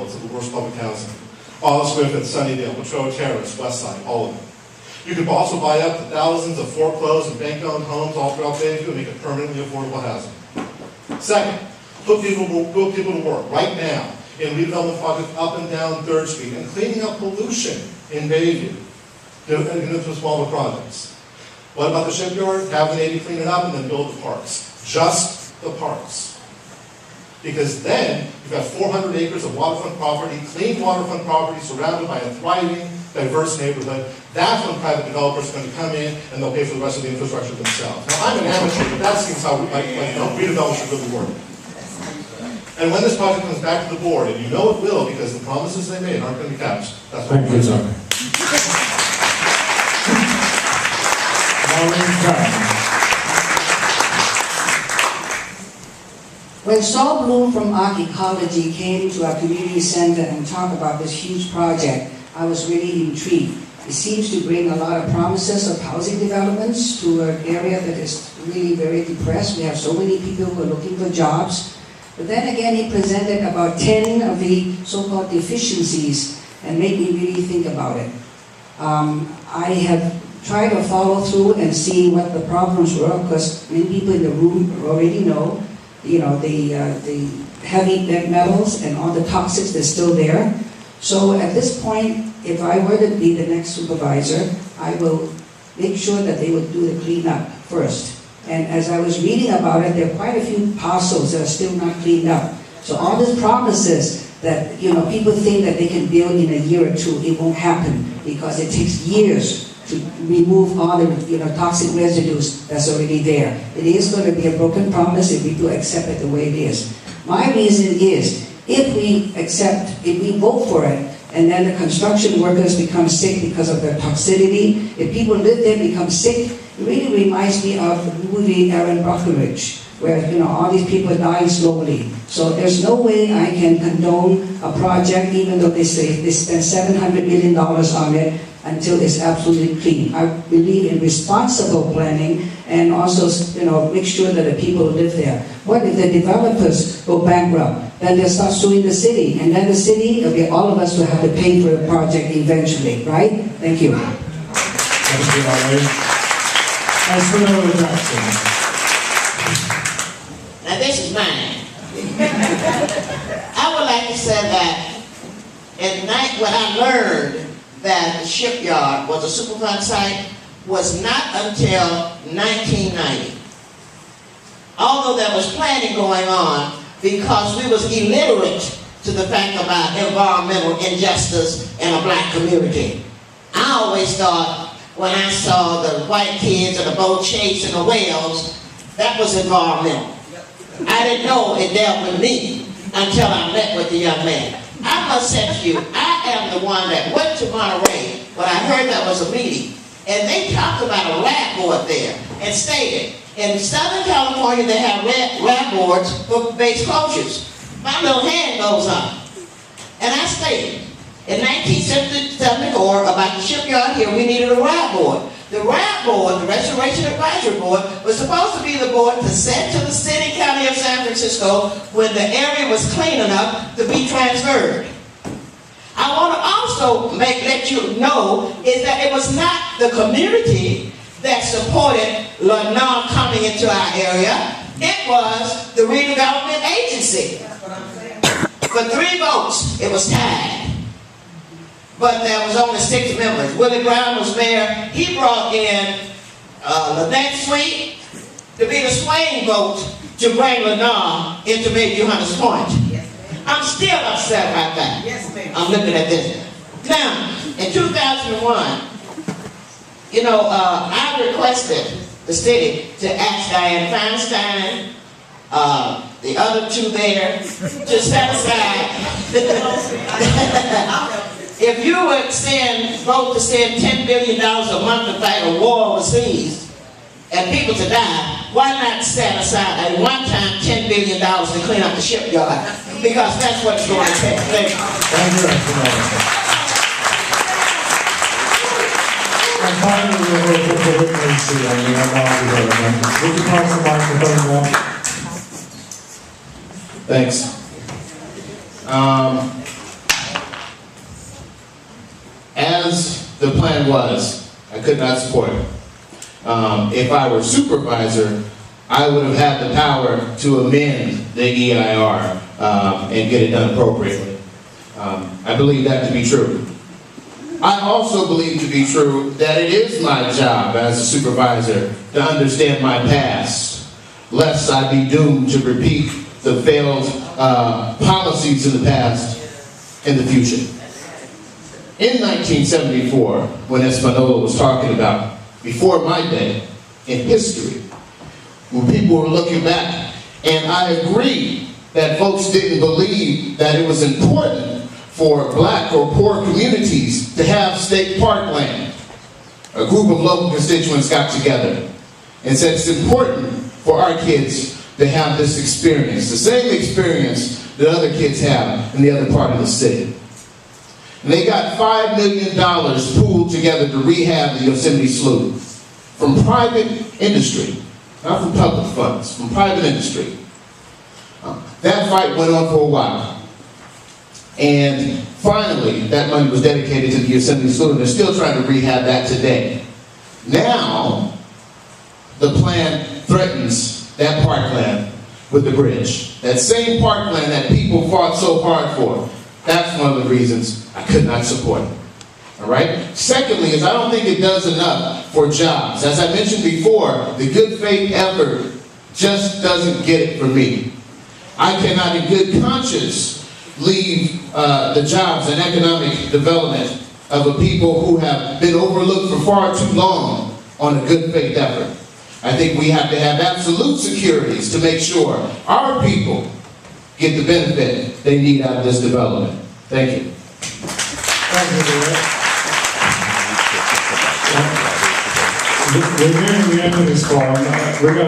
built, some of the worst public housing. Olive Swift at Sunnydale, Potrero Terrace, West Side, all of it. You could also buy up to thousands of foreclosed and bank-owned homes all throughout Bayview and make it permanently affordable housing. Second, put people to work right now in redevelopment projects up and down 3rd Street and cleaning up pollution in Bayview. Into smaller projects. What about the shipyard? Have the Navy clean it up and then build the parks. Just the parks. Because then you've got 400 acres of waterfront property, clean waterfront property surrounded by a thriving, diverse neighborhood. That's when private developers are going to come in and they'll pay for the rest of the infrastructure themselves. Now I'm an amateur, but that seems how redevelopment should really work. And when this project comes back to the board, and you know it will because the promises they made aren't going to be kept, that's what we're doing. When Saul Bloom from Arc Ecology came to our community center and talked about this huge project, I was really intrigued. It seems to bring a lot of promises of housing developments to an area that is really very depressed. We have so many people who are looking for jobs. But then again, he presented about 10 of the so-called deficiencies and made me really think about it. I have tried to follow through and see what the problems were, because many people in the room already know, the heavy metals and all the toxics that's still there. So at this point, if I were to be the next supervisor, I will make sure that they would do the cleanup first. And as I was reading about it, there are quite a few parcels that are still not cleaned up. So all these promises that people think that they can build in a year or two, it won't happen because it takes years to remove all the toxic residues that's already there. It is going to be a broken promise if we do accept it the way it is. My reason is, if we vote for it, and then the construction workers become sick because of their toxicity, if people live there become sick, it really reminds me of the movie Aaron Brockovich, where all these people are dying slowly. So there's no way I can condone a project, even though they say they spent $700 million on it, until it's absolutely clean. I believe in responsible planning and also make sure that the people live there. What if the developers go bankrupt? Then they'll start suing the city, and then the city, all of us will have to pay for the project eventually, right? Thank you. Thank you, Arlene. Councilor Jackson. Now this is mine. I would like to say that at night when I learned that the shipyard was a Superfund site was not until 1990. Although there was planning going on, because we was illiterate to the fact about environmental injustice in a black community. I always thought when I saw the white kids and the boat chase and the whales, that was environmental. I didn't know it dealt with me until I met with the young man. I must say to you, I am the one that went to Monterey when I heard that was a meeting, and they talked about a lab board there and stated, in Southern California they have lab boards for base closures. My little hand goes up. And I stated, in 1974 about the shipyard here, we needed a lab board. The RAB board, the Restoration Advisory Board, was supposed to be the board to send to the city, county of San Francisco when the area was clean enough to be transferred. I want to also let you know is that it was not the community that supported Lennar coming into our area. It was the redevelopment agency. For 3 votes, it was tied. But there was only 6 members. Willie Brown was mayor. He brought in Lynette Sweet to be the swaying vote to bring Lennar into Bayview Hunters Point. Yes, I'm still upset about that. Yes, ma'am. I'm looking at this. Now, in 2001, I requested the city to ask Diane Feinstein, the other 2 there, to set aside. If you would vote to send $10 billion a month to fight a war overseas and people to die, why not set aside a one-time $10 billion to clean up the shipyard? Because that's what it's going to take. Thank you. Thank you, and finally, we'll go to the witness on the development. Would you pass the microphone now? Thanks. the plan was, I could not support it. If I were supervisor, I would have had the power to amend the EIR and get it done appropriately. I believe that to be true. I also believe to be true that it is my job as a supervisor to understand my past, lest I be doomed to repeat the failed policies in the past in the future. In 1974, when Espanola was talking about, before my day, in history, when people were looking back, and I agree that folks didn't believe that it was important for black or poor communities to have state parkland. A group of local constituents got together and said it's important for our kids to have this experience, the same experience that other kids have in the other part of the city. And they got $5 million pooled together to rehab the Yosemite Slough from private industry, not from public funds, from private industry. That fight went on for a while. And finally, that money was dedicated to the Yosemite Slough, and they're still trying to rehab that today. Now, the plan threatens that parkland with the bridge. That same parkland that people fought so hard for. That's one of the reasons I could not support it. All right? Secondly, is I don't think it does enough for jobs. As I mentioned before, the good faith effort just doesn't get it for me. I cannot in good conscience leave the jobs and economic development of a people who have been overlooked for far too long on a good faith effort. I think we have to have absolute securities to make sure our people get the benefit they need out of this development. Thank you. Thank you, Mayor. We're nearing the end of this forum. We're going to